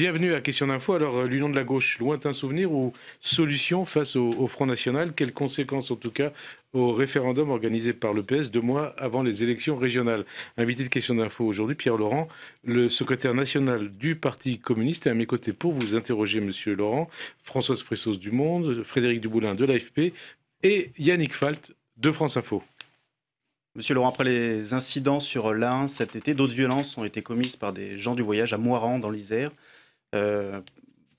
Bienvenue à Question d'Info. Alors, l'Union de la gauche, lointain souvenir ou solution face au Front National? Quelles conséquences, en tout cas, au référendum organisé par le PS 2 mois avant les élections régionales? Invité de Question d'Info aujourd'hui, Pierre Laurent, le secrétaire national du Parti communiste, est à mes côtés pour vous interroger, Monsieur Laurent, Françoise Fressos du Monde, Frédéric Duboulin de l'AFP et Yannick Falt de France Info. Monsieur Laurent, après les incidents sur l'Ain cet été, d'autres violences ont été commises par des gens du voyage à Moirans, dans l'Isère.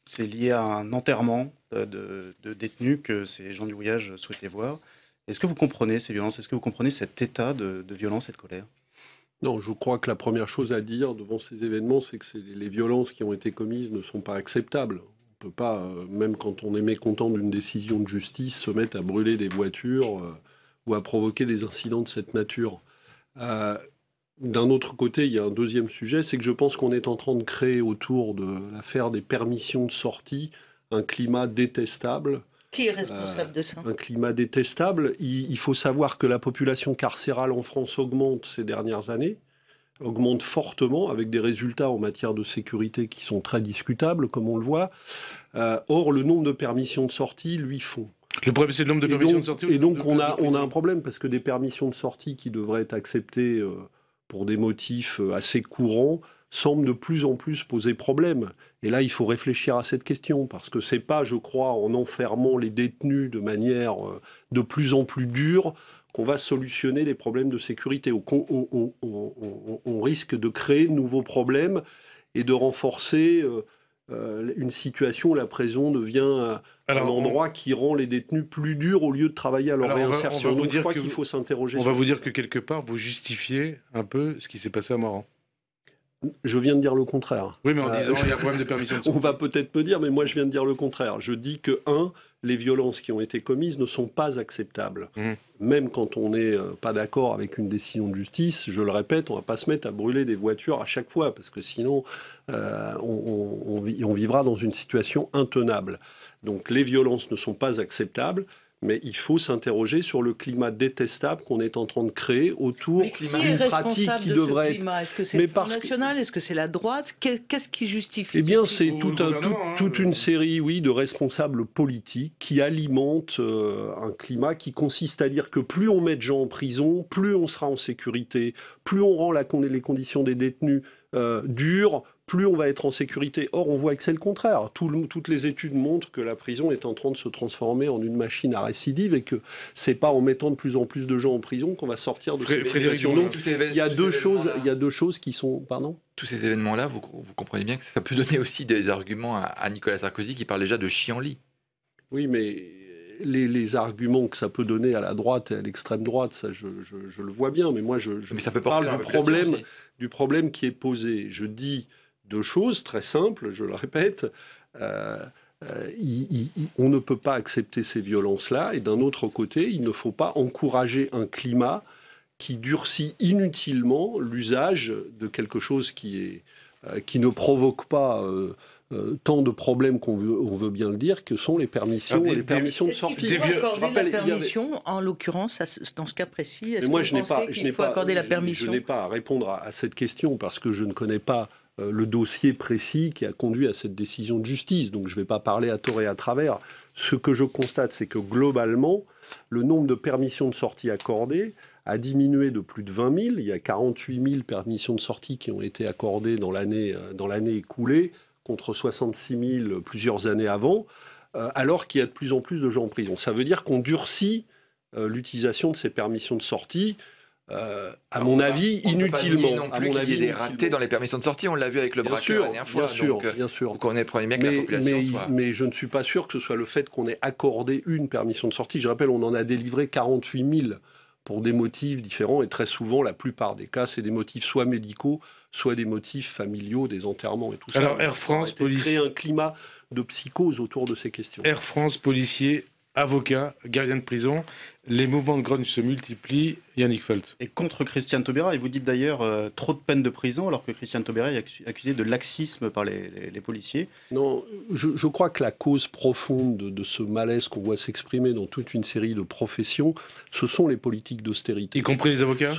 C'est lié à un enterrement de détenus que ces gens du voyage souhaitaient voir. Est-ce que vous comprenez ces violences? Est-ce que vous comprenez cet état de violence et de colère? Non, je crois que la première chose à dire devant ces événements, c'est que les violences qui ont été commises ne sont pas acceptables. On ne peut pas, même quand on est mécontent d'une décision de justice, se mettre à brûler des voitures ou à provoquer des incidents de cette nature. D'un autre côté, il y a un deuxième sujet, c'est que je pense qu'on est en train de créer autour de l'affaire des permissions de sortie un climat détestable. Qui est responsable de ça? Un climat détestable. Il faut savoir que la population carcérale en France augmente ces dernières années, augmente fortement, avec des résultats en matière de sécurité qui sont très discutables, comme on le voit. Or, le nombre de permissions de sortie, lui, fond. Le problème, c'est le nombre de permissions de sortie. Et donc, on a un problème, parce que des permissions de sortie qui devraient être acceptées pour des motifs assez courants semblent de plus en plus poser problème. Et là, il faut réfléchir à cette question, parce que c'est pas, je crois, en enfermant les détenus de manière de plus en plus dure qu'on va solutionner les problèmes de sécurité. On risque de créer de nouveaux problèmes et de renforcer une situation où la prison devient un endroit qui rend les détenus plus durs au lieu de travailler à leur réinsertion. Donc je crois qu'il faut s'interroger. On va vous dire que quelque part, vous justifiez un peu ce qui s'est passé à Moirans. Je viens de dire le contraire. Oui, mais en disant qu'il y a un problème de permission de sortie. On va peut-être me dire, mais moi je viens de dire le contraire. Je dis que, les violences qui ont été commises ne sont pas acceptables. Même quand on n'est pas d'accord avec une décision de justice, je le répète, on ne va pas se mettre à brûler des voitures à chaque fois, parce que sinon, on vivra dans une situation intenable. Donc les violences ne sont pas acceptables, mais il faut s'interroger sur le climat détestable qu'on est en train de créer autour d'une pratique qui devrait être... Est-ce que c'est le Front National? Est-ce que c'est la droite? Qu'est-ce qui justifie? Eh bien, c'est toute une série, de responsables politiques qui alimentent un climat qui consiste à dire que plus on met de gens en prison, plus on sera en sécurité, plus on rend les conditions des détenus dures, plus on va être en sécurité. Or, on voit que c'est le contraire. Toutes les études montrent que la prison est en train de se transformer en une machine à récidive et que c'est pas en mettant de plus en plus de gens en prison qu'on va sortir de cette situation. Donc, il y a deux choses qui sont... Pardon ? Tous ces événements-là, vous comprenez bien que ça peut donner aussi des arguments à Nicolas Sarkozy qui parle déjà de chien en lit. Oui, mais les arguments que ça peut donner à la droite et à l'extrême droite, ça, je le vois bien. Mais moi, je parle du problème qui est posé. Je dis deux choses très simples, je le répète. On ne peut pas accepter ces violences-là. Et d'un autre côté, il ne faut pas encourager un climat qui durcit inutilement l'usage de quelque chose qui ne provoque pas tant de problèmes qu'on veut bien le dire, que sont les permissions, de sortie. Il faut accorder la permission, en l'occurrence, dans ce cas précis. Est-ce que vous pensez qu'il faut accorder la permission? Je n'ai pas à répondre à cette question parce que je ne connais pas le dossier précis qui a conduit à cette décision de justice. Donc je ne vais pas parler à tort et à travers. Ce que je constate, c'est que globalement, le nombre de permissions de sortie accordées a diminué de plus de 20 000. Il y a 48 000 permissions de sortie qui ont été accordées dans l'année écoulée, contre 66 000 plusieurs années avant, alors qu'il y a de plus en plus de gens en prison. Ça veut dire qu'on durcit l'utilisation de ces permissions de sortie, à mon avis, inutilement. On ne peut pas nier non plus qu'il y ait des ratés dans les permissions de sortie, on l'a vu avec le braqueur la dernière fois. Bien sûr. Donc on est bien que la population soit... Mais je ne suis pas sûr que ce soit le fait qu'on ait accordé une permission de sortie. Je rappelle, on en a délivré 48 000 pour des motifs différents, et très souvent, la plupart des cas, c'est des motifs soit médicaux, soit des motifs familiaux, des enterrements et tout ça. Alors, Air France, policier... créer un climat de psychose autour de ces questions. Air France, policiers, avocats, gardiens de prison, les mouvements de grogne se multiplient. Yannick Felt. Et contre Christiane Taubira, et vous dites d'ailleurs trop de peine de prison, alors que Christiane Taubira est accusée de laxisme par les policiers. Non, je crois que la cause profonde de ce malaise qu'on voit s'exprimer dans toute une série de professions, ce sont les politiques d'austérité. Y compris les avocats ?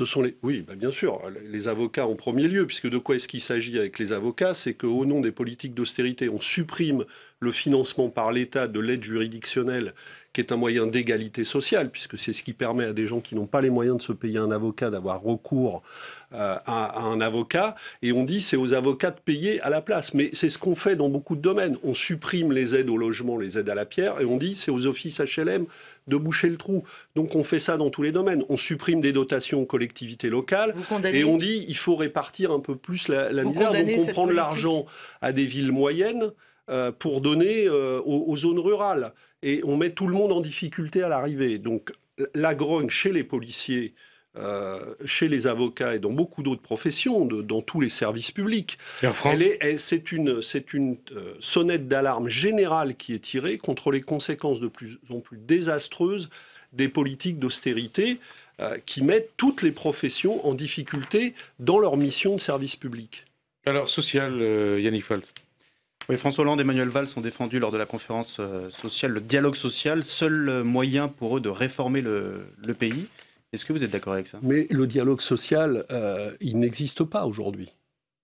Oui, bien sûr, les avocats en premier lieu, puisque de quoi est-ce qu'il s'agit avec les avocats ? C'est qu'au nom des politiques d'austérité, on supprime le financement par l'État de l'aide juridictionnelle, qui est un moyen d'égalité sociale, puisque c'est ce qui permet à des gens qui n'ont pas les moyens de se payer un avocat d'avoir recours à un avocat. Et on dit c'est aux avocats de payer à la place. Mais c'est ce qu'on fait dans beaucoup de domaines. On supprime les aides au logement, les aides à la pierre, et on dit c'est aux offices HLM de boucher le trou. Donc on fait ça dans tous les domaines. On supprime des dotations aux collectivités locales, et on dit il faut répartir un peu plus la misère. Donc on prend de l'argent à des villes moyennes pour donner aux zones rurales. Et on met tout le monde en difficulté à l'arrivée. Donc la grogne chez les policiers, chez les avocats et dans beaucoup d'autres professions, dans tous les services publics, c'est une sonnette d'alarme générale qui est tirée contre les conséquences de plus en plus désastreuses des politiques d'austérité qui mettent toutes les professions en difficulté dans leur mission de service public. Alors, social, Yannick Felt. Oui, François Hollande et Manuel Valls ont défendu lors de la conférence sociale le dialogue social, seul moyen pour eux de réformer le pays. Est-ce que vous êtes d'accord avec ça ? Mais le dialogue social, il n'existe pas aujourd'hui.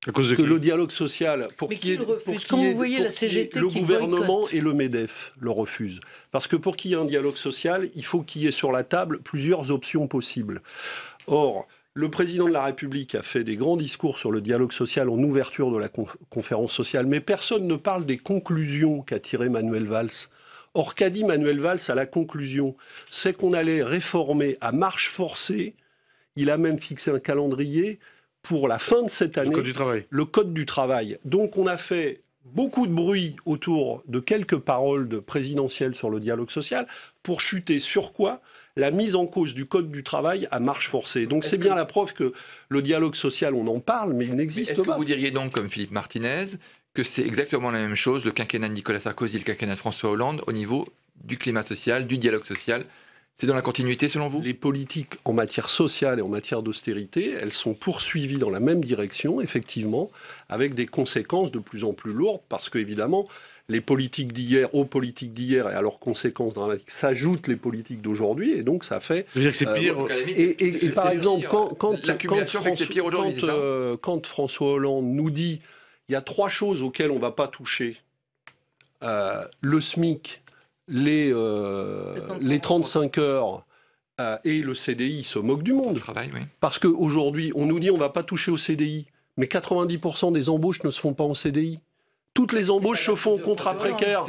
À cause de que le dialogue social, le gouvernement et le MEDEF le refusent. Parce que pour qu'il y ait un dialogue social, il faut qu'il y ait sur la table plusieurs options possibles. Or, le président de la République a fait des grands discours sur le dialogue social en ouverture de la conférence sociale, mais personne ne parle des conclusions qu'a tirées Manuel Valls. Or, qu'a dit Manuel Valls à la conclusion ? C'est qu'on allait réformer à marche forcée. Il a même fixé un calendrier pour la fin de cette année. Le Code du travail. Donc, on a fait beaucoup de bruit autour de quelques paroles présidentielles sur le dialogue social pour chuter sur quoi ? La mise en cause du Code du travail à marche forcée. Donc c'est bien la preuve que le dialogue social, on en parle, mais il n'existe pas. Est-ce que vous diriez donc, comme Philippe Martinez, que c'est exactement la même chose, le quinquennat de Nicolas Sarkozy, le quinquennat de François Hollande, au niveau du climat social, du dialogue social ? C'est dans la continuité, selon vous ? Les politiques en matière sociale et en matière d'austérité, elles sont poursuivies dans la même direction, effectivement, avec des conséquences de plus en plus lourdes, parce qu'évidemment, les politiques d'hier, aux politiques d'hier et à leurs conséquences dramatiques s'ajoutent les politiques d'aujourd'hui, et donc ça fait... Ça veut dire que c'est pire. Et par exemple, quand François Hollande nous dit il y a 3 choses auxquelles on ne va pas toucher, le SMIC, les 35 heures et le CDI, se moquent du monde. Parce qu'aujourd'hui, on nous dit on ne va pas toucher au CDI, mais 90% des embauches ne se font pas en CDI. Toutes les embauches se font en contrat précaire.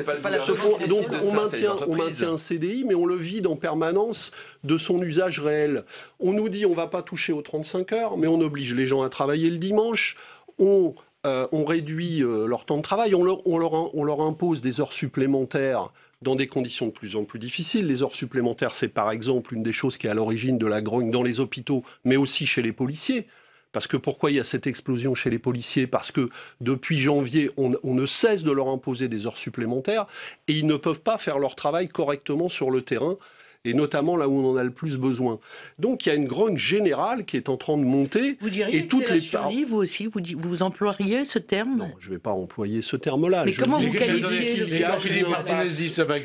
Donc on maintient un CDI, mais on le vide en permanence de son usage réel. On nous dit on ne va pas toucher aux 35 heures, mais on oblige les gens à travailler le dimanche. On réduit leur temps de travail. On leur impose des heures supplémentaires dans des conditions de plus en plus difficiles. Les heures supplémentaires, c'est par exemple une des choses qui est à l'origine de la grogne dans les hôpitaux, mais aussi chez les policiers. Parce que pourquoi il y a cette explosion chez les policiers ? Parce que depuis janvier, on ne cesse de leur imposer des heures supplémentaires et ils ne peuvent pas faire leur travail correctement sur le terrain, et notamment là où on en a le plus besoin. Donc il y a une grogne générale qui est en train de monter. Vous diriez que c'est la chienlit, vous aussi, vous emploieriez ce terme ? Non, je ne vais pas employer ce terme-là. Mais comment vous qualifiez quand Philippe Martinez dit ça va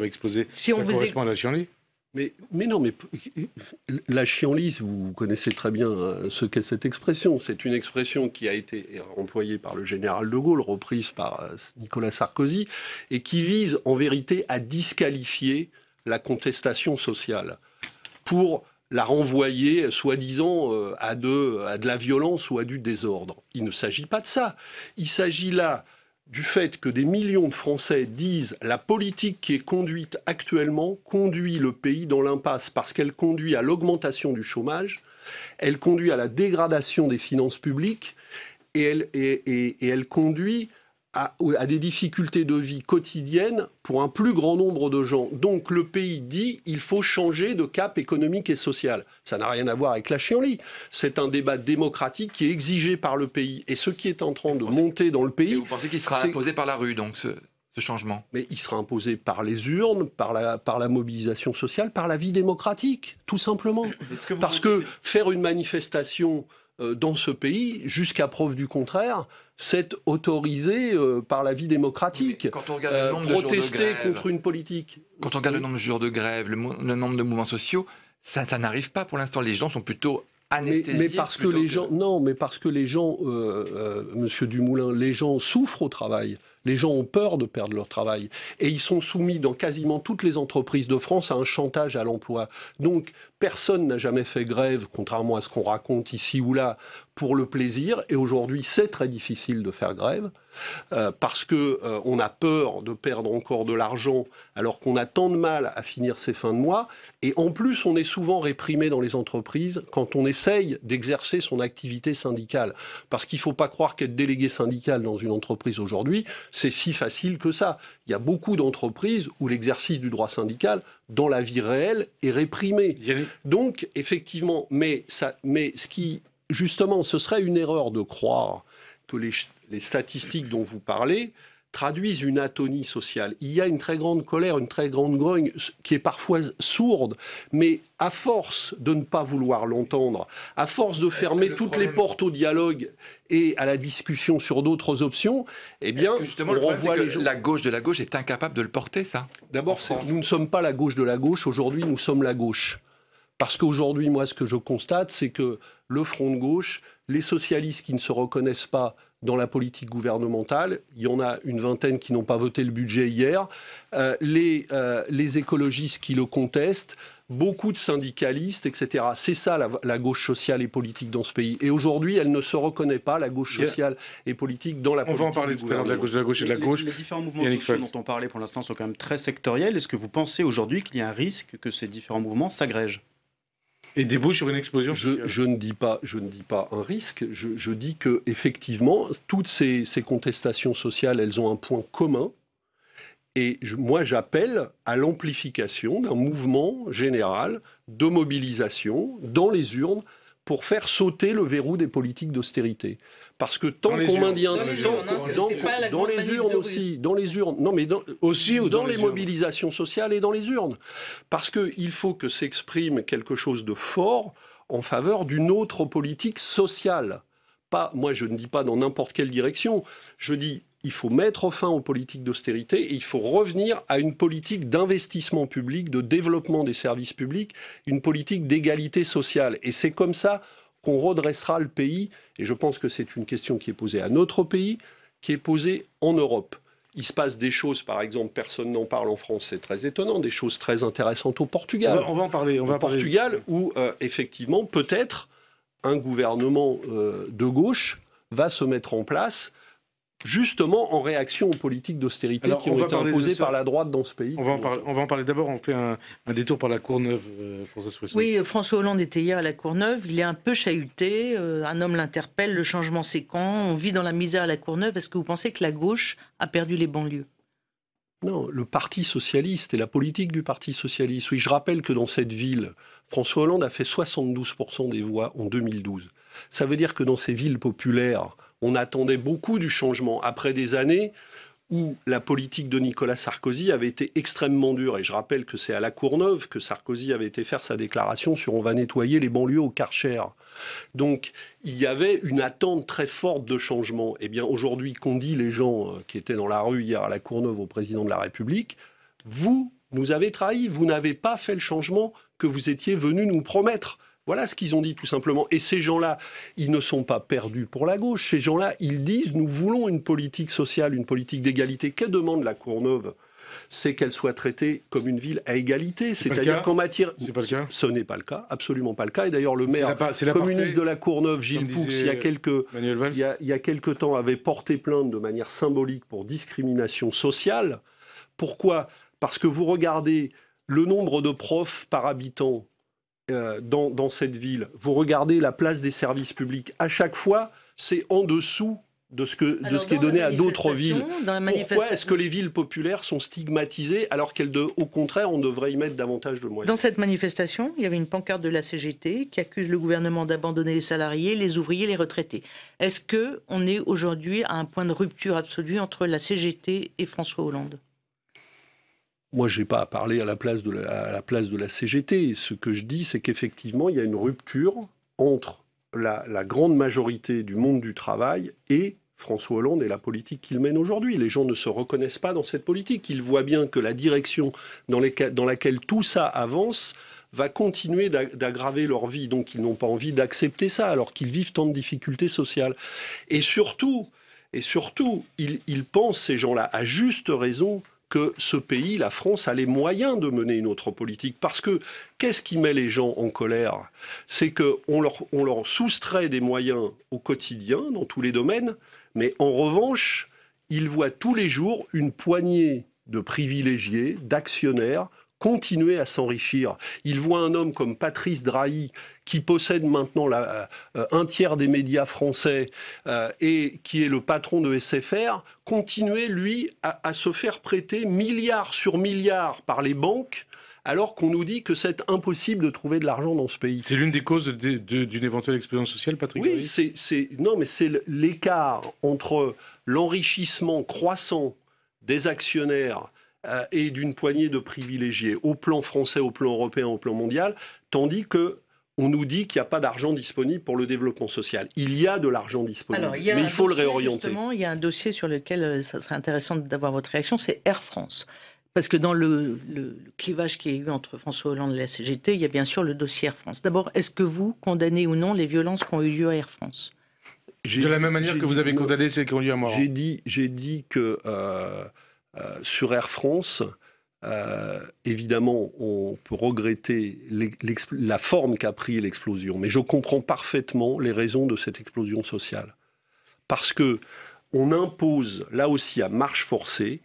exploser, si on correspond à la chienlit ? Mais non, mais la chienlit, vous connaissez très bien ce qu'est cette expression. C'est une expression qui a été employée par le général de Gaulle, reprise par Nicolas Sarkozy, et qui vise en vérité à disqualifier la contestation sociale pour la renvoyer, soi-disant, à de la violence ou à du désordre. Il ne s'agit pas de ça. Il s'agit là du fait que des millions de Français disent la politique qui est conduite actuellement conduit le pays dans l'impasse parce qu'elle conduit à l'augmentation du chômage, elle conduit à la dégradation des finances publiques et elle conduit à des difficultés de vie quotidiennes pour un plus grand nombre de gens. Donc le pays dit il faut changer de cap économique et social. Ça n'a rien à voir avec la chienlit. C'est un débat démocratique qui est exigé par le pays. Et ce qui est en train de monter dans le pays... Et vous pensez qu'il sera imposé par la rue, donc ce changement? Mais il sera imposé par les urnes, par la mobilisation sociale, par la vie démocratique, tout simplement. Parce que faire une manifestation dans ce pays, jusqu'à preuve du contraire, c'est autorisé par la vie démocratique. Quand on regarde le nombre de protester jours de grève, contre une politique. Quand on regarde le nombre de jours de grève, le nombre de mouvements sociaux, ça n'arrive pas pour l'instant. Les gens sont plutôt anesthésiés. Mais parce que les gens, non, mais parce que les gens, Monsieur Dumoulin, les gens souffrent au travail. Les gens ont peur de perdre leur travail. Et ils sont soumis dans quasiment toutes les entreprises de France à un chantage à l'emploi. Donc, personne n'a jamais fait grève, contrairement à ce qu'on raconte ici ou là, pour le plaisir. Et aujourd'hui, c'est très difficile de faire grève parce qu'on a peur de perdre encore de l'argent alors qu'on a tant de mal à finir ses fins de mois. Et en plus, on est souvent réprimé dans les entreprises quand on essaye d'exercer son activité syndicale. Parce qu'il ne faut pas croire qu'être délégué syndical dans une entreprise aujourd'hui, c'est si facile que ça. Il y a beaucoup d'entreprises où l'exercice du droit syndical, dans la vie réelle, est réprimé. Donc, effectivement, mais ce qui, justement, ce serait une erreur de croire que les statistiques dont vous parlez traduisent une atonie sociale. Il y a une très grande colère, une très grande grogne qui est parfois sourde, mais à force de ne pas vouloir l'entendre, à force de fermer toutes les portes au dialogue et à la discussion sur d'autres options, eh bien, on renvoie les gens. La gauche de la gauche est incapable de le porter, ça. D'abord, nous ne sommes pas la gauche de la gauche. Aujourd'hui, nous sommes la gauche. Parce qu'aujourd'hui, moi, ce que je constate, c'est que le front de gauche, les socialistes qui ne se reconnaissent pas dans la politique gouvernementale, il y en a une vingtaine qui n'ont pas voté le budget hier, les écologistes qui le contestent, beaucoup de syndicalistes, etc. C'est ça la gauche sociale et politique dans ce pays. Et aujourd'hui, elle ne se reconnaît pas, la gauche sociale et politique, dans la politique. On va en parler tout à l'heure de la gauche et de la gauche. Les différents mouvements sociaux dont on parlait pour l'instant sont quand même très sectoriels. Est-ce que vous pensez aujourd'hui qu'il y a un risque que ces différents mouvements s'agrègent ? Et débouche sur une explosion. Je ne dis pas un risque. Je dis que effectivement, toutes ces contestations sociales, elles ont un point commun. Et moi, j'appelle à l'amplification d'un mouvement général de mobilisation dans les urnes pour faire sauter le verrou des politiques d'austérité. Parce que tant qu'on maintient... Dans les urnes aussi. Dans les urnes. Non, mais dans les mobilisations sociales et dans les urnes. Parce qu'il faut que s'exprime quelque chose de fort en faveur d'une autre politique sociale. Moi, je ne dis pas dans n'importe quelle direction. Je dis... Il faut mettre fin aux politiques d'austérité et il faut revenir à une politique d'investissement public, de développement des services publics, une politique d'égalité sociale. Et c'est comme ça qu'on redressera le pays. Et je pense que c'est une question qui est posée à notre pays, qui est posée en Europe. Il se passe des choses, par exemple, personne n'en parle en France, c'est très étonnant, des choses très intéressantes au Portugal. On va en parler. Portugal, où effectivement, peut-être, un gouvernement de gauche va se mettre en place justement en réaction aux politiques d'austérité qui ont été imposées par la droite dans ce pays. On va en parler d'abord. On fait un détour par la Courneuve, François Soissons. Oui, François Hollande était hier à la Courneuve. Il est un peu chahuté. Un homme l'interpelle. Le changement, c'est quand ? On vit dans la misère à la Courneuve. Est-ce que vous pensez que la gauche a perdu les banlieues ? Non, le Parti socialiste et la politique du Parti socialiste. Oui, je rappelle que dans cette ville, François Hollande a fait 72% des voix en 2012. Ça veut dire que dans ces villes populaires, on attendait beaucoup du changement après des années où la politique de Nicolas Sarkozy avait été extrêmement dure. Et je rappelle que c'est à la Courneuve que Sarkozy avait été faire sa déclaration sur « on va nettoyer les banlieues au Karcher ». Donc, il y avait une attente très forte de changement. Eh bien, aujourd'hui, qu'ont dit les gens qui étaient dans la rue hier à la Courneuve au président de la République, vous nous avez trahis, vous n'avez pas fait le changement que vous étiez venu nous promettre. Voilà ce qu'ils ont dit tout simplement. Et ces gens-là, ils ne sont pas perdus pour la gauche. Ces gens-là, ils disent, nous voulons une politique sociale, une politique d'égalité. Que demande la Courneuve ? C'est qu'elle soit traitée comme une ville à égalité. C'est-à-dire qu'en matière... C'est pas le cas. Ce n'est pas le cas, absolument pas le cas. Et d'ailleurs, le maire communiste de la Courneuve, Gilles Poux, il y a quelques temps, avait porté plainte de manière symbolique pour discrimination sociale. Pourquoi ? Parce que vous regardez le nombre de profs par habitant dans cette ville, vous regardez la place des services publics, à chaque fois, c'est en dessous de ce qui est donné à d'autres villes. Pourquoi est-ce que les villes populaires sont stigmatisées alors qu'au contraire, on devrait y mettre davantage de moyens? Dans cette manifestation, il y avait une pancarte de la CGT qui accuse le gouvernement d'abandonner les salariés, les ouvriers, les retraités. Est-ce qu'on est aujourd'hui à un point de rupture absolue entre la CGT et François Hollande? Moi, je n'ai pas à parler à la place de la CGT. Ce que je dis, c'est qu'effectivement, il y a une rupture entre la grande majorité du monde du travail et François Hollande et la politique qu'il mène aujourd'hui. Les gens ne se reconnaissent pas dans cette politique. Ils voient bien que la direction dans laquelle tout ça avance va continuer d'aggraver leur vie. Donc, ils n'ont pas envie d'accepter ça, alors qu'ils vivent tant de difficultés sociales. Et surtout, ils pensent, ces gens-là, à juste raison, que ce pays, la France, a les moyens de mener une autre politique. Parce que qu'est-ce qui met les gens en colère? C'est qu'on leur soustrait des moyens au quotidien, dans tous les domaines, mais en revanche, ils voient tous les jours une poignée de privilégiés, d'actionnaires, continuer à s'enrichir. Ils voient un homme comme Patrice Drahi, qui possède maintenant un tiers des médias français et qui est le patron de SFR, continuer, lui, à se faire prêter milliards sur milliards par les banques, alors qu'on nous dit que c'est impossible de trouver de l'argent dans ce pays. C'est l'une des causes d'une éventuelle explosion sociale, Patrick? Oui, non, mais c'est l'écart entre l'enrichissement croissant des actionnaires et d'une poignée de privilégiés au plan français, au plan européen, au plan mondial, tandis que on nous dit qu'il n'y a pas d'argent disponible pour le développement social. Il y a de l'argent disponible, mais il faut le réorienter. Justement, il y a un dossier sur lequel ça serait intéressant d'avoir votre réaction, c'est Air France. Parce que dans le clivage qu'il y a eu entre François Hollande et la CGT, il y a bien sûr le dossier Air France. D'abord, est-ce que vous condamnez ou non les violences qui ont eu lieu à Air France? De la même manière que vous avez condamné celles qui ont lieu à Moran. J'ai dit que sur Air France, évidemment, on peut regretter la forme qu'a pris l'explosion, mais je comprends parfaitement les raisons de cette explosion sociale. Parce que on impose, là aussi à marche forcée,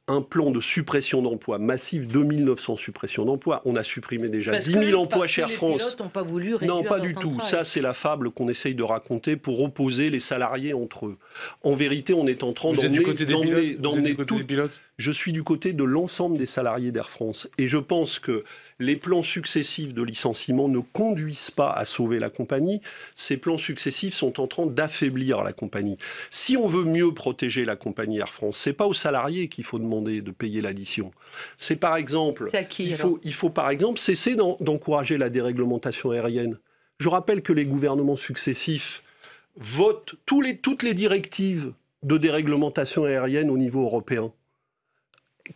un plan de suppression d'emplois massif, 2900 suppressions d'emplois. On a supprimé déjà 10 000 emplois chez Air France. Les pilotes n'ont pas voulu réduire non, pas du leur tout. temps de travail. Ça, c'est la fable qu'on essaye de raconter pour opposer les salariés entre eux. En vérité, on est en train d'emmener tout. Je suis du côté de l'ensemble des salariés d'Air France. Et je pense que les plans successifs de licenciement ne conduisent pas à sauver la compagnie. Ces plans successifs sont en train d'affaiblir la compagnie. Si on veut mieux protéger la compagnie Air France, c'est pas aux salariés qu'il faut demander de payer l'addition. C'est par exemple, c'est à qui, il faut par exemple cesser d'encourager la déréglementation aérienne. Je rappelle que les gouvernements successifs votent toutes les directives de déréglementation aérienne au niveau européen.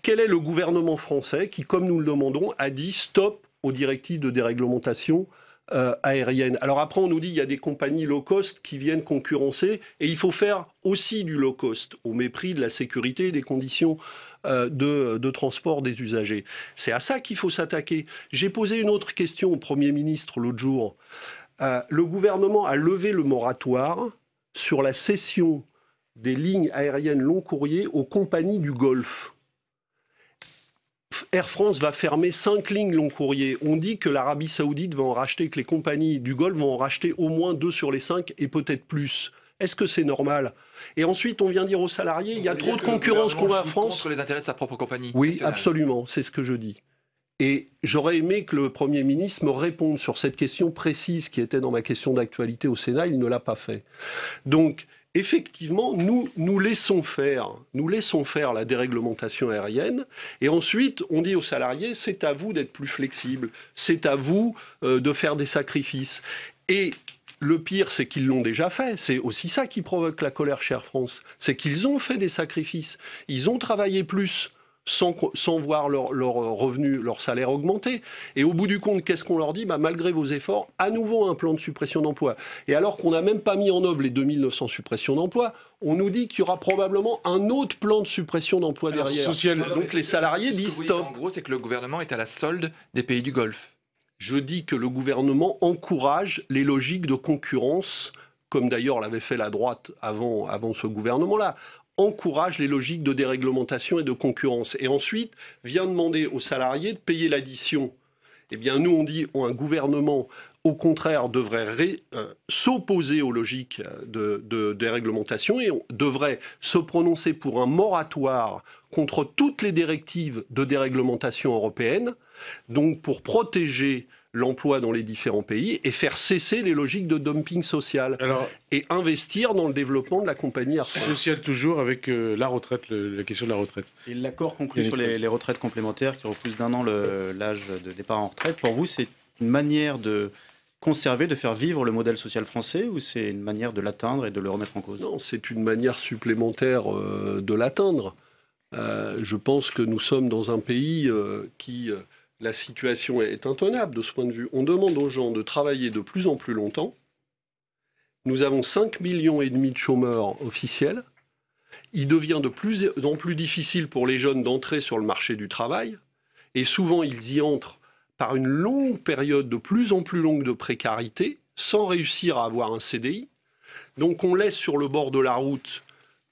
Quel est le gouvernement français qui, comme nous le demandons, a dit stop aux directives de déréglementation aérienne? Alors après, on nous dit qu'il y a des compagnies low cost qui viennent concurrencer et il faut faire aussi du low cost au mépris de la sécurité et des conditions de transport des usagers. C'est à ça qu'il faut s'attaquer. J'ai posé une autre question au Premier ministre l'autre jour. Le gouvernement a levé le moratoire sur la cession des lignes aériennes long courrier aux compagnies du Golfe. Air France va fermer 5 lignes long courrier. On dit que l'Arabie Saoudite va en racheter, que les compagnies du Golfe vont en racheter au moins 2 sur les 5 et peut-être plus. Est-ce que c'est normal? Et ensuite, on vient dire aux salariés, il y a trop de concurrence qu'on a Air France. Contre les intérêts de sa propre compagnie. Oui, nationale. absolument, c'est ce que je dis. Et j'aurais aimé que le Premier ministre me réponde sur cette question précise qui était dans ma question d'actualité au Sénat. Il ne l'a pas fait. Donc, effectivement, nous laissons faire la déréglementation aérienne et ensuite on dit aux salariés c'est à vous d'être plus flexibles, c'est à vous de faire des sacrifices. Et le pire, c'est qu'ils l'ont déjà fait. C'est aussi ça qui provoque la colère chez Air France. C'est qu'ils ont fait des sacrifices. Ils ont travaillé plus sans voir leur revenu, leur salaire augmenter. Et au bout du compte, qu'est-ce qu'on leur dit? Malgré vos efforts, à nouveau un plan de suppression d'emplois. Et alors qu'on n'a même pas mis en œuvre les 2900 suppressions d'emplois, on nous dit qu'il y aura probablement un autre plan de suppression d'emplois derrière. Donc les salariés disent stop. En gros, c'est que le gouvernement est à la solde des pays du Golfe. Je dis que le gouvernement encourage les logiques de concurrence, comme d'ailleurs l'avait fait la droite avant ce gouvernement-là, encourage les logiques de déréglementation et de concurrence. Et ensuite, vient demander aux salariés de payer l'addition. Eh bien, nous, on dit, un gouvernement au contraire, devrait s'opposer aux logiques de déréglementation et on devrait se prononcer pour un moratoire contre toutes les directives de déréglementation européenne, donc pour protéger l'emploi dans les différents pays et faire cesser les logiques de dumping social. Et investir dans le développement de la compagnie Air France. Social toujours avec la retraite, la question de la retraite. Et l'accord conclu sur les retraites complémentaires qui repousse d'1 an l'âge de départ en retraite, pour vous, c'est une manière de conserver, de faire vivre le modèle social français ou c'est une manière de l'atteindre et de le remettre en cause? Non, c'est une manière supplémentaire de l'atteindre. Je pense que nous sommes dans un pays qui... la situation est intenable de ce point de vue. On demande aux gens de travailler de plus en plus longtemps. Nous avons 5,5 millions de chômeurs officiels. Il devient de plus en plus difficile pour les jeunes d'entrer sur le marché du travail. Et souvent, ils y entrent par une longue période de plus en plus longue de précarité, sans réussir à avoir un CDI. Donc on laisse sur le bord de la route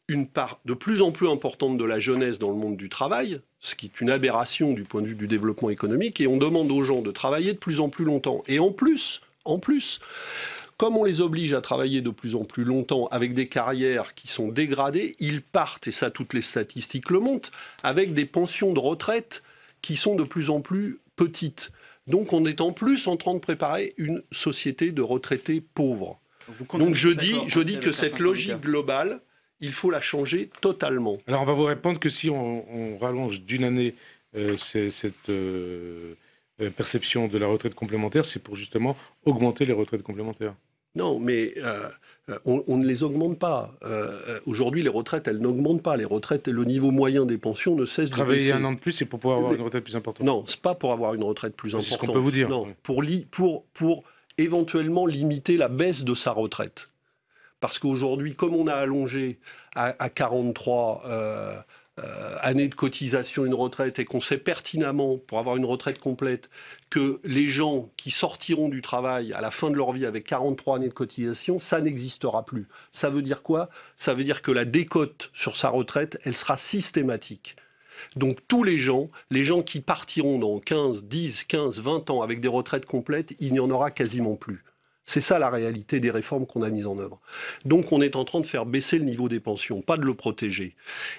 une part de plus en plus importante de la jeunesse dans le monde du travail, ce qui est une aberration du point de vue du développement économique, et on demande aux gens de travailler de plus en plus longtemps. Et en plus, comme on les oblige à travailler de plus en plus longtemps avec des carrières qui sont dégradées, ils partent, et ça toutes les statistiques le montrent, avec des pensions de retraite qui sont de plus en plus petites. Donc on est en plus en train de préparer une société de retraités pauvres. Donc je dis que cette logique globale, il faut la changer totalement. Alors on va vous répondre que si on rallonge d'une année cette perception de la retraite complémentaire, c'est pour justement augmenter les retraites complémentaires. Non, mais on ne les augmente pas. Aujourd'hui, les retraites, elles n'augmentent pas. Les retraites, le niveau moyen des pensions ne cesse de baisser. Travailler un an de plus, c'est pour pouvoir avoir une retraite plus importante. Non, c'est pas pour avoir une retraite plus importante. C'est ce qu'on peut vous dire. Non, pour éventuellement limiter la baisse de sa retraite. Parce qu'aujourd'hui, comme on a allongé à 43 années de cotisation une retraite et qu'on sait pertinemment, pour avoir une retraite complète, que les gens qui sortiront du travail à la fin de leur vie avec 43 années de cotisation, ça n'existera plus. Ça veut dire quoi? Ça veut dire que la décote sur sa retraite, elle sera systématique. Donc tous les gens qui partiront dans 15, 10, 15, 20 ans avec des retraites complètes, il n'y en aura quasiment plus. C'est ça la réalité des réformes qu'on a mises en œuvre. Donc on est en train de faire baisser le niveau des pensions, pas de le protéger.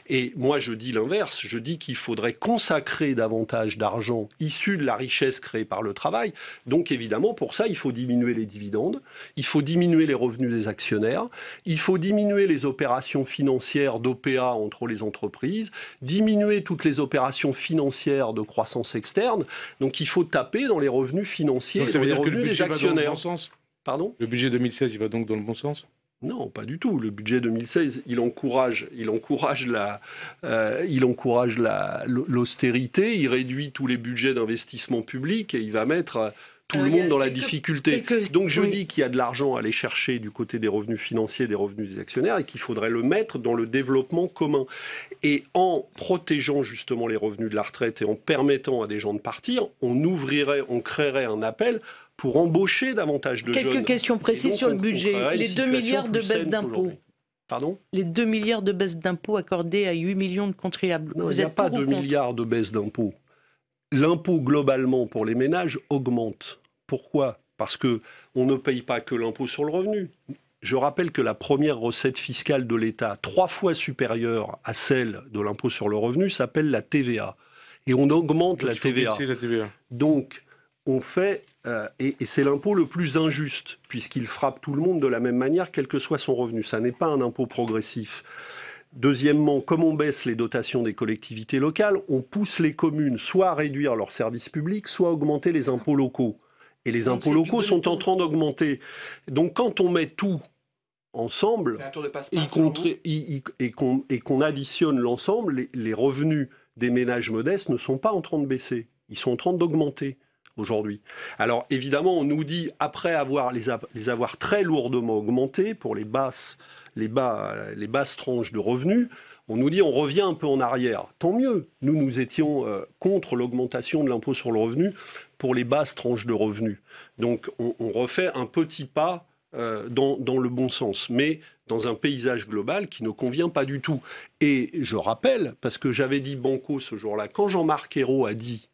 Et moi je dis l'inverse, je dis qu'il faudrait consacrer davantage d'argent issu de la richesse créée par le travail. Donc évidemment pour ça il faut diminuer les dividendes, il faut diminuer les revenus des actionnaires, il faut diminuer les opérations financières d'OPA entre les entreprises, diminuer toutes les opérations financières de croissance externe. Donc il faut taper dans les revenus financiers, donc, ça veut dans les dire revenus que le budget des actionnaires. Va dans le bon sens. Pardon ? Le budget 2016, il va donc dans le bon sens ? Non, pas du tout. Le budget 2016, il encourage l'austérité, il réduit tous les budgets d'investissement public et il va mettre tout le monde dans la difficulté. Donc je dis qu'il y a de l'argent à aller chercher du côté des revenus financiers, des revenus des actionnaires et qu'il faudrait le mettre dans le développement commun. Et en protégeant justement les revenus de la retraite et en permettant à des gens de partir, on créerait un appel pour embaucher davantage de jeunes. Quelques questions précises sur le budget. Les 2 milliards de baisse d'impôts. Pardon ? Les 2 milliards de baisse d'impôts accordés à 8 millions de contribuables. Non, il n'y a pas 2 milliards de baisse d'impôts. L'impôt globalement pour les ménages augmente. Pourquoi ? Parce qu'on ne paye pas que l'impôt sur le revenu. Je rappelle que la première recette fiscale de l'État, 3 fois supérieure à celle de l'impôt sur le revenu, s'appelle la TVA. Et on augmente la TVA. Donc, on fait, et c'est l'impôt le plus injuste, puisqu'il frappe tout le monde de la même manière, quel que soit son revenu. Ça n'est pas un impôt progressif. Deuxièmement, comme on baisse les dotations des collectivités locales, on pousse les communes soit à réduire leurs services publics, soit à augmenter les impôts locaux. Et les impôts locaux sont en train d'augmenter. Donc quand on met tout ensemble, et qu'on additionne l'ensemble, les revenus des ménages modestes ne sont pas en train de baisser. Ils sont en train d'augmenter aujourd'hui. Alors évidemment, on nous dit, après les avoir très lourdement augmentés pour les basses tranches de revenus, on nous dit on revient un peu en arrière. Tant mieux. Nous étions contre l'augmentation de l'impôt sur le revenu pour les basses tranches de revenus. Donc on refait un petit pas dans le bon sens, mais dans un paysage global qui ne convient pas du tout. Et je rappelle, parce que j'avais dit banco ce jour-là, quand Jean-Marc Ayrault a dit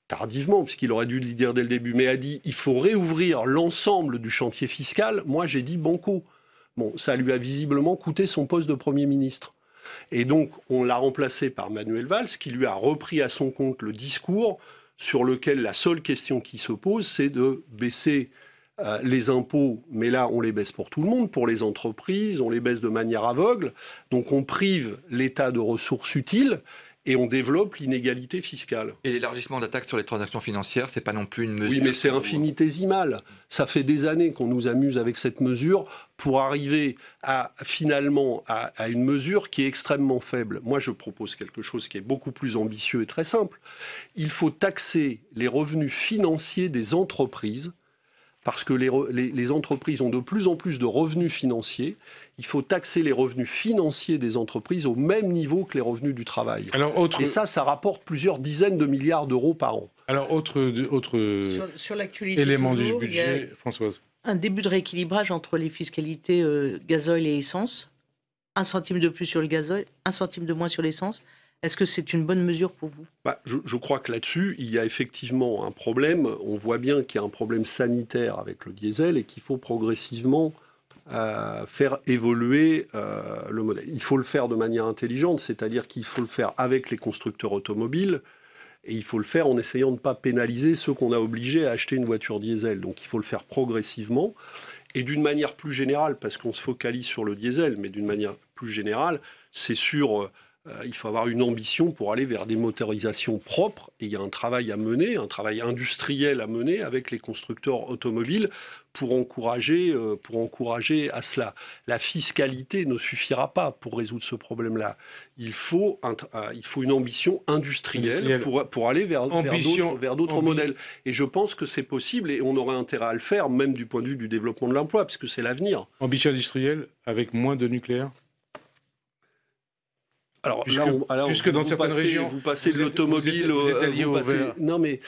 tardivement, puisqu'il aurait dû le dire dès le début, mais a dit il faut réouvrir l'ensemble du chantier fiscal. Moi, j'ai dit banco. Bon, ça lui a visiblement coûté son poste de Premier ministre. Et donc, on l'a remplacé par Manuel Valls, qui lui a repris à son compte le discours sur lequel la seule question qui se pose, c'est de baisser les impôts, mais là, on les baisse pour tout le monde, pour les entreprises, on les baisse de manière aveugle. Donc, on prive l'État de ressources utiles et on développe l'inégalité fiscale. Et l'élargissement de la taxe sur les transactions financières, c'est pas non plus une mesure... Oui, mais c'est infinitésimal. Ça fait des années qu'on nous amuse avec cette mesure pour arriver finalement à une mesure qui est extrêmement faible. Moi, je propose quelque chose qui est beaucoup plus ambitieux et très simple. Il faut taxer les revenus financiers des entreprises, parce que les entreprises ont de plus en plus de revenus financiers. Il faut taxer les revenus financiers des entreprises au même niveau que les revenus du travail. Alors, Et ça rapporte plusieurs dizaines de milliards d'euros par an. Alors, autre sur l'actualité élément toujours, du budget, Françoise. Un début de rééquilibrage entre les fiscalités gasoil et essence. 1 centime de plus sur le gasoil, 1 centime de moins sur l'essence. Est-ce que c'est une bonne mesure pour vous ? Je crois que là-dessus, il y a effectivement un problème. On voit bien qu'il y a un problème sanitaire avec le diesel et qu'il faut progressivement faire évoluer le modèle. Il faut le faire de manière intelligente, c'est-à-dire qu'il faut le faire avec les constructeurs automobiles et il faut le faire en essayant de ne pas pénaliser ceux qu'on a obligés à acheter une voiture diesel. Donc il faut le faire progressivement et d'une manière plus générale, parce qu'on se focalise sur le diesel, mais d'une manière plus générale, c'est sur... il faut avoir une ambition pour aller vers des motorisations propres. Et il y a un travail à mener, un travail industriel à mener avec les constructeurs automobiles pour encourager à cela. La fiscalité ne suffira pas pour résoudre ce problème-là. Il faut une ambition industrielle pour aller vers d'autres modèles. Et je pense que c'est possible et on aurait intérêt à le faire, même du point de vue du développement de l'emploi, puisque c'est l'avenir. Ambition industrielle avec moins de nucléaire ? Alors, puisque dans certaines régions, vous passez de l'automobile, vous êtes allié au vert. Non, mais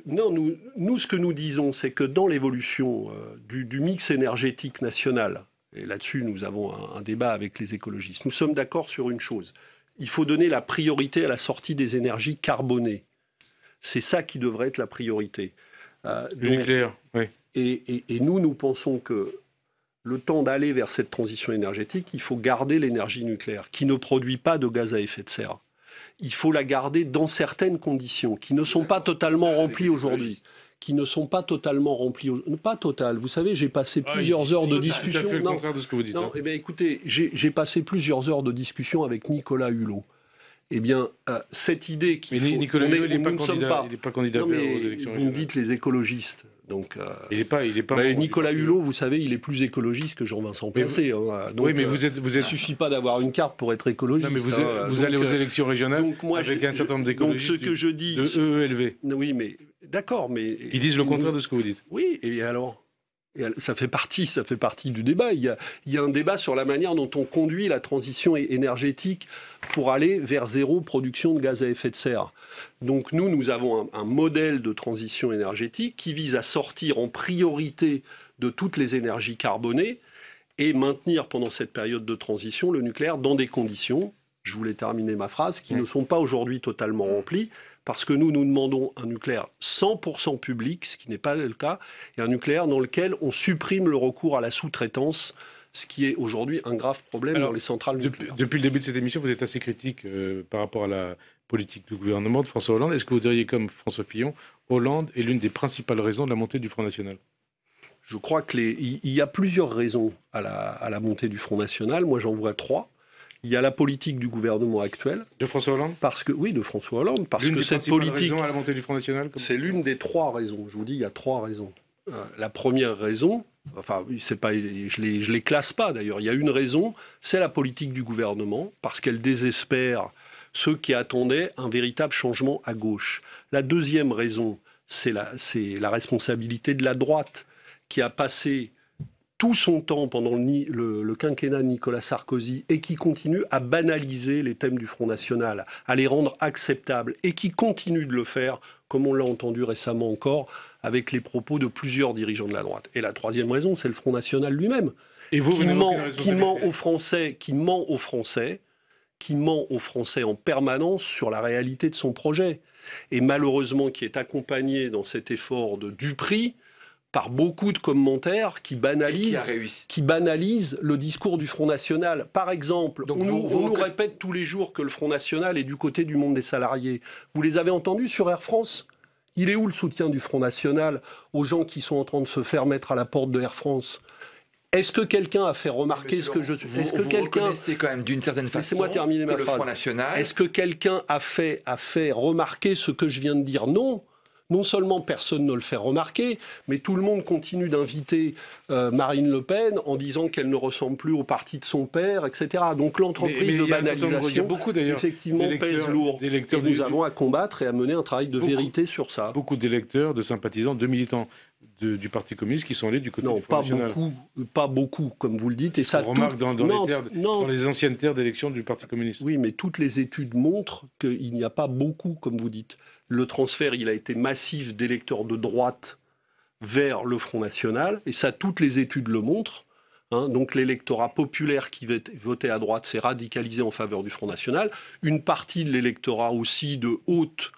nous, ce que nous disons, c'est que dans l'évolution du mix énergétique national, et là-dessus, nous avons un débat avec les écologistes, nous sommes d'accord sur une chose. Il faut donner la priorité à la sortie des énergies carbonées. C'est ça qui devrait être la priorité. Le nucléaire, oui. Et nous pensons que le temps d'aller vers cette transition énergétique, il faut garder l'énergie nucléaire, qui ne produit pas de gaz à effet de serre. Il faut la garder dans certaines conditions, qui ne sont pas totalement remplies aujourd'hui. Pas totales. Vous savez, j'ai passé plusieurs heures de discussion. C'est tout à fait le contraire de ce que vous dites. Non, eh bien, écoutez, j'ai passé plusieurs heures de discussion avec Nicolas Hulot. Eh bien, cette idée qu'il faut... Nicolas Hulot, il n'est pas candidat aux élections régionales. Vous me dites les écologistes. Donc, il n'est pas Nicolas Hulot, vous savez, il est plus écologiste que Jean-Vincent Placé. Oui, mais vous êtes... Il ne suffit pas d'avoir une carte pour être écologiste. Non, mais vous allez aux élections régionales avec un certain nombre d'écologistes donc ce que je dis, de EELV. Oui, mais d'accord, mais... Qui disent le contraire de ce que vous dites. Oui, et alors ça fait partie du débat. Il y a un débat sur la manière dont on conduit la transition énergétique pour aller vers zéro production de gaz à effet de serre. Donc nous avons un modèle de transition énergétique qui vise à sortir en priorité de toutes les énergies carbonées et maintenir pendant cette période de transition le nucléaire dans des conditions, je voulais terminer ma phrase, qui ne sont pas aujourd'hui totalement remplies. Parce que nous demandons un nucléaire 100% public, ce qui n'est pas le cas, et un nucléaire dans lequel on supprime le recours à la sous-traitance, ce qui est aujourd'hui un grave problème dans les centrales nucléaires. Depuis le début de cette émission, vous êtes assez critique par rapport à la politique du gouvernement de François Hollande. Est-ce que vous diriez, comme François Fillon, Hollande est l'une des principales raisons de la montée du Front National ? Je crois qu'il y a plusieurs raisons à la montée du Front National. Moi, j'en vois 3. Il y a la politique du gouvernement actuel. De François Hollande ? Oui, de François Hollande. Parce l'une que des cette politique. Raisons à la montée du Front National C'est l'une des 3 raisons. Je vous dis, il y a 3 raisons. La première raison, enfin, c'est pas, je les classe pas d'ailleurs. Il y a une raison, c'est la politique du gouvernement, parce qu'elle désespère ceux qui attendaient un véritable changement à gauche. La deuxième raison, c'est la responsabilité de la droite, qui a passé tout son temps pendant le quinquennat de Nicolas Sarkozy et qui continue à banaliser les thèmes du Front National, à les rendre acceptables et qui continue de le faire, comme on l'a entendu récemment encore, avec les propos de plusieurs dirigeants de la droite. Et la troisième raison, c'est le Front National lui-même, qui ment aux Français, qui ment aux Français en permanence sur la réalité de son projet. Et malheureusement, qui est accompagné dans cet effort du prix par beaucoup de commentaires qui banalisent le discours du Front National. Par exemple, on nous répète tous les jours que le Front National est du côté du monde des salariés. Vous les avez entendus sur Air France ? Il est où le soutien du Front National aux gens qui sont en train de se faire mettre à la porte de Air France ? Est-ce que quelqu'un a fait remarquer ce que je... Est-ce que quelqu'un... reconnaissez quand même d'une certaine façon Laissez-moi terminer ma phrase. Le Front National... Est-ce que quelqu'un a fait remarquer ce que je viens de dire ? Non. Non seulement personne ne le fait remarquer, mais tout le monde continue d'inviter Marine Le Pen en disant qu'elle ne ressemble plus au parti de son père, etc. Donc l'entreprise de banalisation, effectivement, pèse lourd. Et nous avons à combattre et à mener un travail de vérité sur ça. Beaucoup d'électeurs, de sympathisants, de militants du Parti communiste qui sont allés du côté du Front National. Pas beaucoup, comme vous le dites. Et ça, on remarque dans les anciennes terres d'élection du Parti communiste. Oui, mais toutes les études montrent qu'il n'y a pas beaucoup, comme vous dites. Le transfert, il a été massif d'électeurs de droite vers le Front National, et ça, toutes les études le montrent. Donc l'électorat populaire qui votait à droite s'est radicalisé en faveur du Front National. Une partie de l'électorat aussi de haute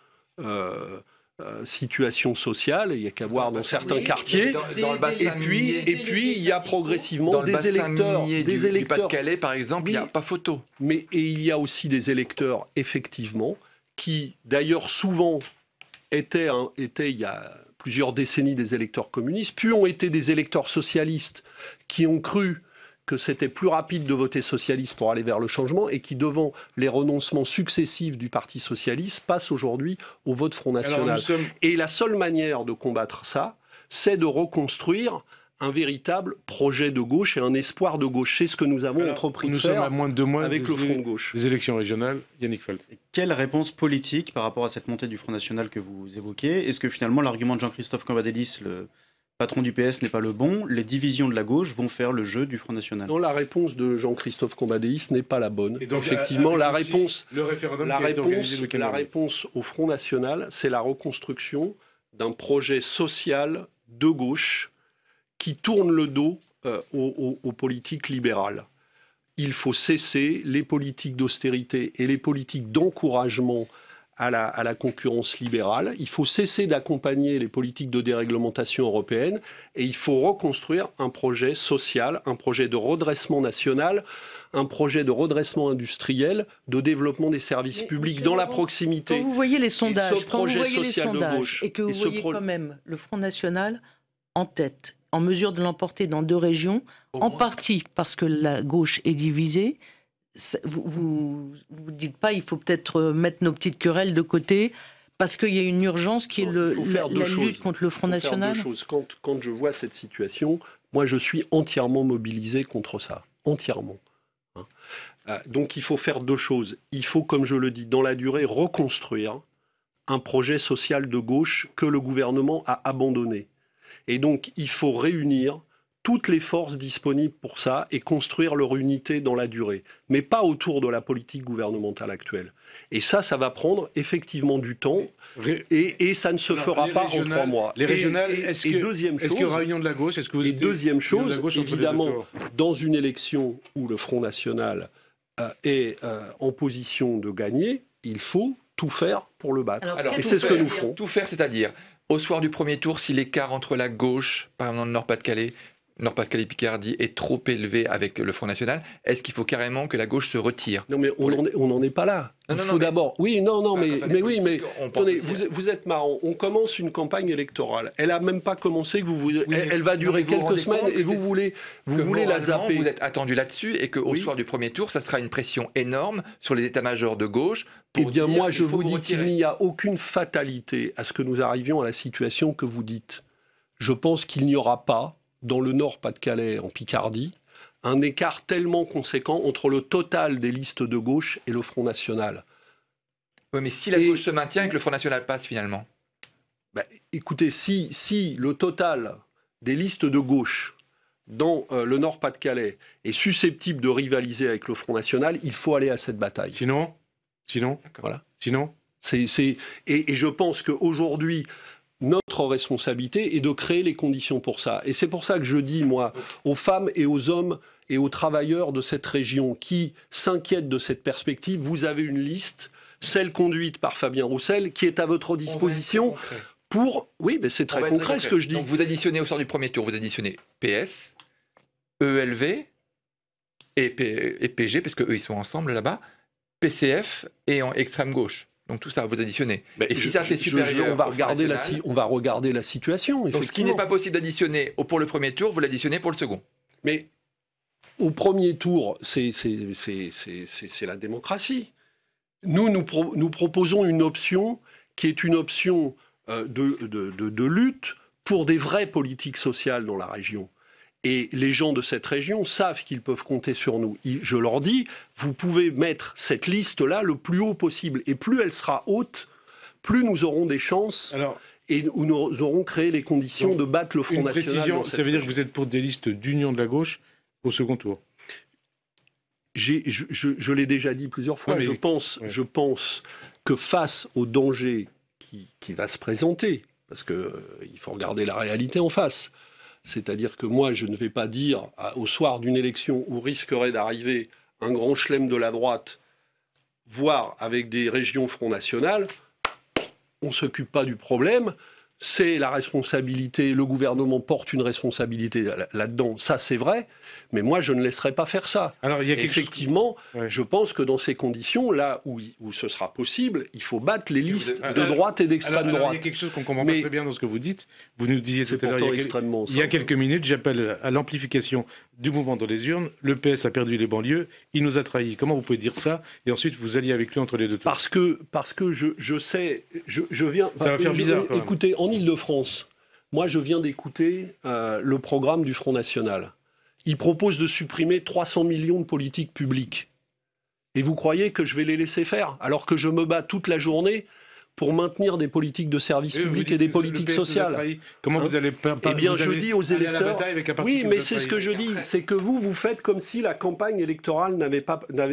situation sociale, il n'y a qu'à voir dans certains quartiers. Dans le bassin minier, et puis il y a progressivement des électeurs. Du Pas-de-Calais, par exemple, il n'y a pas photo. Et il y a aussi des électeurs, effectivement, qui d'ailleurs souvent étaient il y a plusieurs décennies des électeurs communistes, puis ont été des électeurs socialistes qui ont cru que c'était plus rapide de voter socialiste pour aller vers le changement et qui, devant les renoncements successifs du Parti socialiste, passent aujourd'hui au vote Front National. Et la seule manière de combattre ça, c'est de reconstruire un véritable projet de gauche et un espoir de gauche. C'est ce que nous avons entrepris de faire. Nous sommes à moins de 2 mois avec le Front de gauche. Des élections régionales. Yannick Falt. Quelle réponse politique par rapport à cette montée du Front National que vous évoquez ? Est-ce que finalement l'argument de Jean-Christophe Cambadélis, le patron du PS, n'est pas le bon ? Les divisions de la gauche vont faire le jeu du Front National. Non, la réponse de Jean-Christophe Cambadélis n'est pas la bonne. Et donc, effectivement, la réponse au Front National, c'est la reconstruction d'un projet social de gauche qui tourne le dos aux politiques libérales. Il faut cesser les politiques d'austérité et les politiques d'encouragement à la concurrence libérale. Il faut cesser d'accompagner les politiques de déréglementation européenne et il faut reconstruire un projet social, un projet de redressement national, un projet de redressement industriel, de développement des services publics dans la proximité. Quand vous voyez les sondages, et que vous voyez quand même le Front National en tête, en mesure de l'emporter dans 2 régions, en partie parce que la gauche est divisée. Vous dites pas, il faut peut-être mettre nos petites querelles de côté parce qu'il y a une urgence qui est la lutte contre le Front National. Quand je vois cette situation, moi je suis entièrement mobilisé contre ça. Entièrement. Donc il faut faire 2 choses. Il faut, comme je le dis, dans la durée, reconstruire un projet social de gauche que le gouvernement a abandonné. Et donc, il faut réunir toutes les forces disponibles pour ça et construire leur unité dans la durée, mais pas autour de la politique gouvernementale actuelle. Et ça va prendre effectivement du temps et ça ne se fera pas en 3 mois. Les régionales, est-ce qu'il y aura réunion de la gauche ? Deuxième chose, évidemment, dans une élection où le Front National est en position de gagner, il faut tout faire pour le battre. Alors, et c'est ce que nous ferons. Tout faire, c'est-à-dire, au soir du premier tour, si l'écart entre la gauche, par exemple dans le Nord-Pas-de-Calais, Picardie, est trop élevé avec le Front National, est-ce qu'il faut carrément que la gauche se retire ? Non, mais on n'en est pas là. Il faut d'abord... Oui, attendez, vous êtes marrant. On commence une campagne électorale. Elle n'a même pas commencé, elle va durer quelques semaines et vous voulez la zapper. Vous êtes attendu là-dessus et qu'au soir du premier tour, ça sera une pression énorme sur les états-majors de gauche. Eh bien, moi, je vous dis qu'il n'y a aucune fatalité à ce que nous arrivions à la situation que vous dites. Je pense qu'il n'y aura pas, dans le Nord-Pas-de-Calais, en Picardie, un écart tellement conséquent entre le total des listes de gauche et le Front National. Oui, mais si la gauche se maintient et que le Front National passe finalement ? Écoutez, si le total des listes de gauche dans le Nord-Pas-de-Calais est susceptible de rivaliser avec le Front National, il faut aller à cette bataille. Sinon, voilà. Sinon, et je pense qu'aujourd'hui, notre responsabilité est de créer les conditions pour ça. Et c'est pour ça que je dis, moi, aux femmes et aux hommes et aux travailleurs de cette région qui s'inquiètent de cette perspective, vous avez une liste, celle conduite par Fabien Roussel, qui est à votre disposition pour... Oui, mais c'est très concret ce que je dis. Donc vous additionnez au sort du premier tour, vous additionnez PS, ELV et PG, parce qu'eux, ils sont ensemble là-bas, PCF et en extrême gauche. Donc tout ça, vous additionnez. Et si ça, c'est supérieur, on va regarder la situation. Donc ce qui n'est pas possible d'additionner pour le premier tour, vous l'additionnez pour le second. Mais au premier tour, c'est la démocratie. Nous proposons une option qui est une option de lutte pour des vraies politiques sociales dans la région. Et les gens de cette région savent qu'ils peuvent compter sur nous. Je leur dis, vous pouvez mettre cette liste-là le plus haut possible. Et plus elle sera haute, plus nous aurons des chances et nous aurons créé les conditions de battre le Front National. Précision, ça veut dire que vous êtes pour des listes d'union de la gauche au second tour? Je l'ai déjà dit plusieurs fois. Je pense que face au danger qui va se présenter, parce qu'il faut regarder la réalité en face, c'est-à-dire que moi, je ne vais pas dire au soir d'une élection où risquerait d'arriver un grand chelem de la droite, voire avec des régions Front National, on ne s'occupe pas du problème, c'est la responsabilité, le gouvernement porte une responsabilité là-dedans, ça c'est vrai, mais moi je ne laisserai pas faire ça. Alors, il y a effectivement, je pense que dans ces conditions, là où ce sera possible, il faut battre les listes de droite et d'extrême droite. Il y a quelque chose qu'on ne comprend pas très bien dans ce que vous dites. Vous nous disiez tout à l'heure, il y a quelques minutes, j'appelle à l'amplification du mouvement dans les urnes. Le PS a perdu les banlieues, il nous a trahis. Comment vous pouvez dire ça? Et ensuite, vous alliez avec lui entre les deux tours. Parce que je sais, je viens... Ça va faire bizarre. Écoutez, en Île-de-France, moi je viens d'écouter le programme du Front National. Il propose de supprimer 300 millions de politiques publiques. Et vous croyez que je vais les laisser faire, alors que je me bats toute la journée pour maintenir des politiques de services publics et des politiques sociales. Comment vous allez Eh bien, je dis aux électeurs... Oui, mais c'est ce que je dis. C'est que vous faites comme si la campagne électorale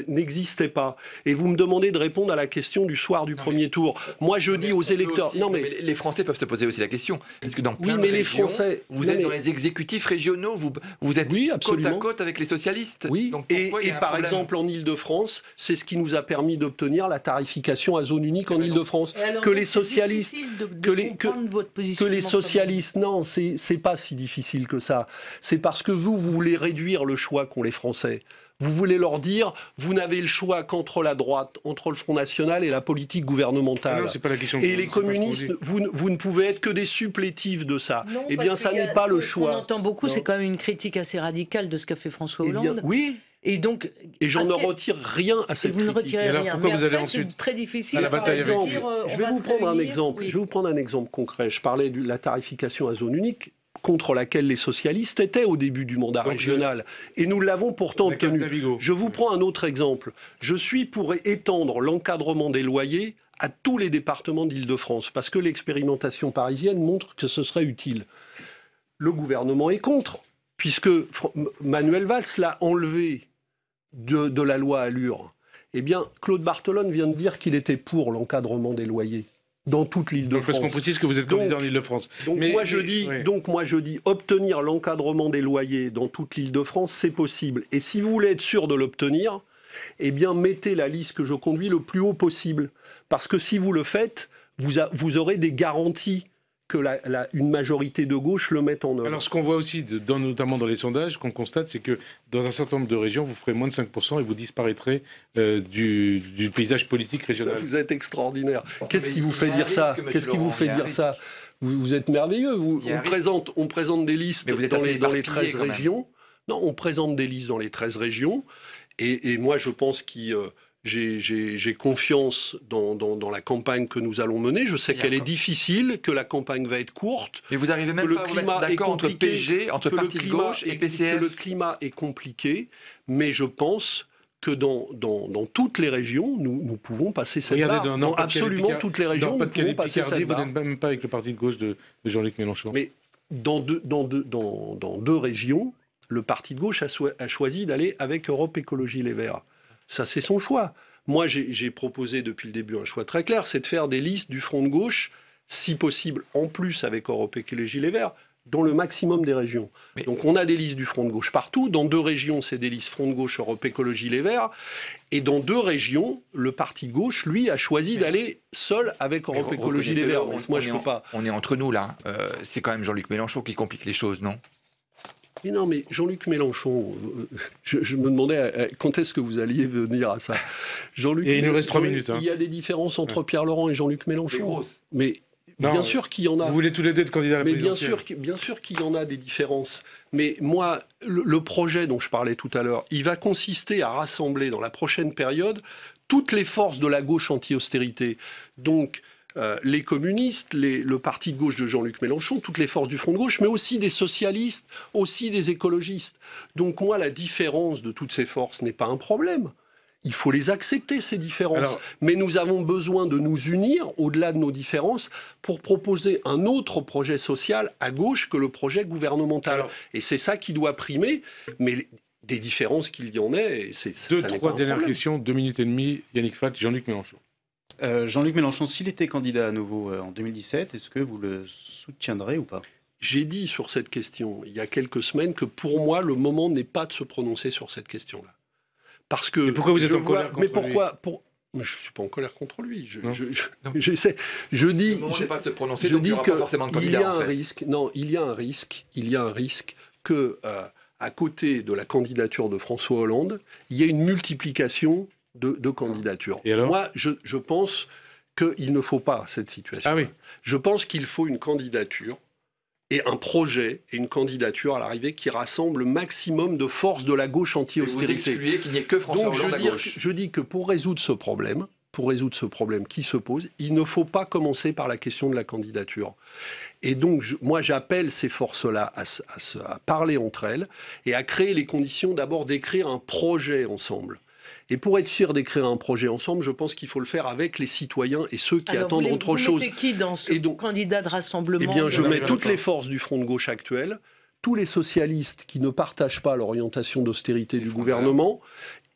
n'existait pas. Et vous me demandez de répondre à la question du soir du premier tour. Moi, je dis aux électeurs... Mais les Français peuvent se poser aussi la question. Parce que dans plein de régions, vous êtes dans les exécutifs régionaux, vous êtes côte à côte avec les socialistes. Oui, et par exemple, en Île-de-France, c'est ce qui nous a permis d'obtenir la tarification à zone unique en Île-de-France. Que les socialistes, non, c'est pas si difficile que ça. C'est parce que vous voulez réduire le choix qu'ont les Français. Vous voulez leur dire, vous n'avez le choix qu'entre la droite, entre le Front National et la politique gouvernementale. Non, c'est pas la question. Et les communistes, vous ne pouvez être que des supplétifs de ça. Non, eh bien, ça n'est pas le choix. Ce qu'on entend beaucoup, c'est quand même une critique assez radicale de ce qu'a fait François Hollande. Eh bien, oui. Et donc, j'en ne retire rien à cette critique. Vous ne retirez rien. Alors pourquoi vous allez ensuite c'est très difficile à la bataille avec je vais vous prendre un exemple. Je vais vous prendre un exemple concret. Je parlais de la tarification à zone unique contre laquelle les socialistes étaient au début du mandat régional. Et nous l'avons pourtant obtenu. Je vous prends un autre exemple. Je suis pour étendre l'encadrement des loyers à tous les départements d'Île-de-France, parce que l'expérimentation parisienne montre que ce serait utile. Le gouvernement est contre, puisque Manuel Valls l'a enlevé de la loi Allure. Eh bien, Claude Barthelone vient de dire qu'il était pour l'encadrement des loyers dans toute l'Île-de-France. Parce qu'on précise que vous êtes candidat en Île-de-France. Donc moi je dis, obtenir l'encadrement des loyers dans toute l'Île-de-France, c'est possible. Et si vous voulez être sûr de l'obtenir, eh bien, mettez la liste que je conduis le plus haut possible. Parce que si vous le faites, vous aurez des garanties que une majorité de gauche le mette en œuvre. Alors ce qu'on voit aussi, notamment dans les sondages, qu'on constate, c'est que dans un certain nombre de régions, vous ferez moins de 5% et vous disparaîtrez du paysage politique régional. Ça, vous êtes extraordinaire. Qu'est-ce qui vous fait dire ça? Qu'est-ce qui vous fait dire ça? Vous êtes merveilleux. On présente des listes dans les 13 régions. Non, on présente des listes dans les 13 régions. Et moi, je pense j'ai confiance dans la campagne que nous allons mener. Je sais qu'elle est difficile, que la campagne va être courte. Mais vous n'arrivez même pas à vous mettre d'accord entre PG, entre Parti de gauche et PCF. Que le climat est compliqué, mais je pense que dans toutes les régions, nous pouvons passer cette barre. Dans absolument toutes les régions, nous pouvons passer cette barre. Vous n'êtes même pas avec le parti de gauche de Jean-Luc Mélenchon. Mais dans deux régions, le parti de gauche a choisi d'aller avec Europe Écologie Les Verts. Ça, c'est son choix. Moi, j'ai proposé depuis le début un choix très clair, c'est de faire des listes du front de gauche, si possible, en plus avec Europe Écologie Les Verts. dans le maximum des régions. Mais... Donc on a des listes du Front de gauche partout. Dans 2 régions, c'est des listes Front de gauche, Europe Écologie Les Verts. Et dans 2 régions, le parti de gauche, lui, a choisi d'aller seul avec Europe Écologie Les Verts. Moi, je peux pas. On est entre nous, là. C'est quand même Jean-Luc Mélenchon qui complique les choses, non ? Mais non, mais Jean-Luc Mélenchon, je me demandais quand est-ce que vous alliez venir à ça. Jean-Luc et il nous reste 3 minutes. Il y a des différences entre Pierre Laurent et Jean-Luc Mélenchon. Mais non, bien sûr qu'il y en a. Vous voulez tous les deux être candidats à la présidentielle. Bien sûr qu'il y en a des différences. Mais moi, le projet dont je parlais tout à l'heure, il va consister à rassembler dans la prochaine période toutes les forces de la gauche anti-austérité. Donc, les communistes, le parti de gauche de Jean-Luc Mélenchon, toutes les forces du Front de gauche, mais aussi des socialistes, aussi des écologistes. Donc moi, la différence de toutes ces forces n'est pas un problème. Il faut les accepter, ces différences. Mais nous avons besoin de nous unir, au-delà de nos différences, pour proposer un autre projet social à gauche que le projet gouvernemental. Et c'est ça qui doit primer, mais des différences qu'il y en ait, c'est ça n'est pas un problème. 2-3 dernières questions, 2 minutes et demie. Yannick Fath, Jean-Luc Mélenchon. Jean-Luc Mélenchon, s'il était candidat à nouveau en 2017, est-ce que vous le soutiendrez ou pas ? J'ai dit sur cette question, il y a quelques semaines, que pour moi, le moment n'est pas de se prononcer sur cette question-là. Parce que... Et pourquoi vous êtes en colère contre lui ? Mais je ne suis pas en colère contre lui. J'essaie. Le moment n'est pas de se prononcer, donc il n'y aura pas forcément de candidat, il y a un risque. Non, il y a un risque que, à côté de la candidature de François Hollande, il y ait une multiplication de candidatures. Et alors ? Moi, je pense qu'il ne faut pas cette situation. Ah oui. Je pense qu'il faut une candidature et un projet et une candidature à l'arrivée qui rassemble le maximum de forces de la gauche anti-austérité. Vous excluez qu'il n'y ait que François Hollande à gauche. Je dis que pour résoudre ce problème qui se pose, il ne faut pas commencer par la question de la candidature. Et donc, moi, j'appelle ces forces-là à parler entre elles et à créer les conditions d'abord d'écrire un projet ensemble. Et pour être sûr d'écrire un projet ensemble, je pense qu'il faut le faire avec les citoyens et ceux qui attendent autre chose. Vous mettez qui dans ce candidat de rassemblement ? Eh bien, je mets toutes les forces du Front de gauche actuel, tous les socialistes qui ne partagent pas l'orientation d'austérité du gouvernement,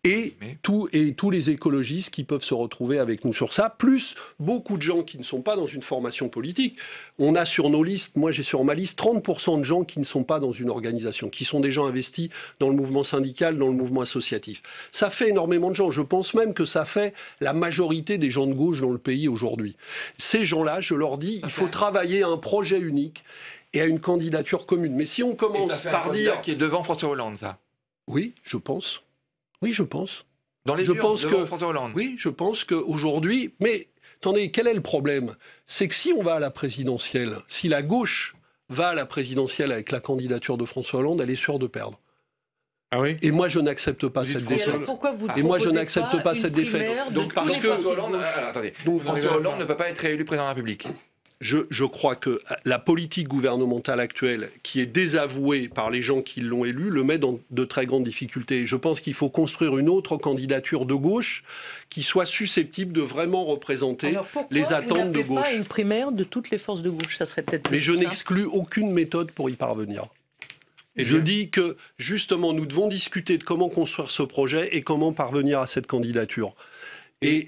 et tous les écologistes qui peuvent se retrouver avec nous sur ça, plus beaucoup de gens qui ne sont pas dans une formation politique. On a sur nos listes, moi j'ai sur ma liste, 30% de gens qui ne sont pas dans une organisation, qui sont des gens investis dans le mouvement syndical, dans le mouvement associatif. Ça fait énormément de gens. Je pense même que ça fait la majorité des gens de gauche dans le pays aujourd'hui. Ces gens-là, je leur dis, il faut travailler à un projet unique et à une candidature commune. Mais si on commence par dire... qui est devant François Hollande, ça ? Oui, je pense. Oui, je pense. Dans les urnes, devant François Hollande. Oui, je pense qu'aujourd'hui... Mais attendez, quel est le problème ? C'est que si on va à la présidentielle, si la gauche va à la présidentielle avec la candidature de François Hollande, elle est sûre de perdre. Ah oui ? Et moi, je n'accepte pas cette défaite. Et moi, je n'accepte pas cette défaite. Donc, parce que François Hollande ne peut pas être réélu président de la République. Je crois que la politique gouvernementale actuelle, qui est désavouée par les gens qui l'ont élu, le met dans de très grandes difficultés. Je pense qu'il faut construire une autre candidature de gauche qui soit susceptible de vraiment représenter les attentes de gauche. Pas une primaire de toutes les forces de gauche, ça serait peut-être. Mais je n'exclus aucune méthode pour y parvenir. Je dis que, justement, nous devons discuter de comment construire ce projet et comment parvenir à cette candidature. Et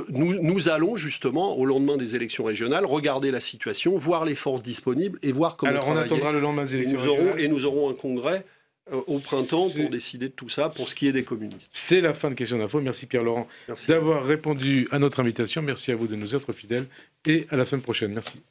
nous allons justement, au lendemain des élections régionales, regarder la situation, voir les forces disponibles et voir comment travailler. Alors on attendra le lendemain des élections régionales. Et nous aurons un congrès au printemps pour décider de tout ça, pour ce qui est des communistes. C'est la fin de Question d'Info. Merci Pierre-Laurent d'avoir répondu à notre invitation. Merci à vous de nous être fidèles et à la semaine prochaine. Merci.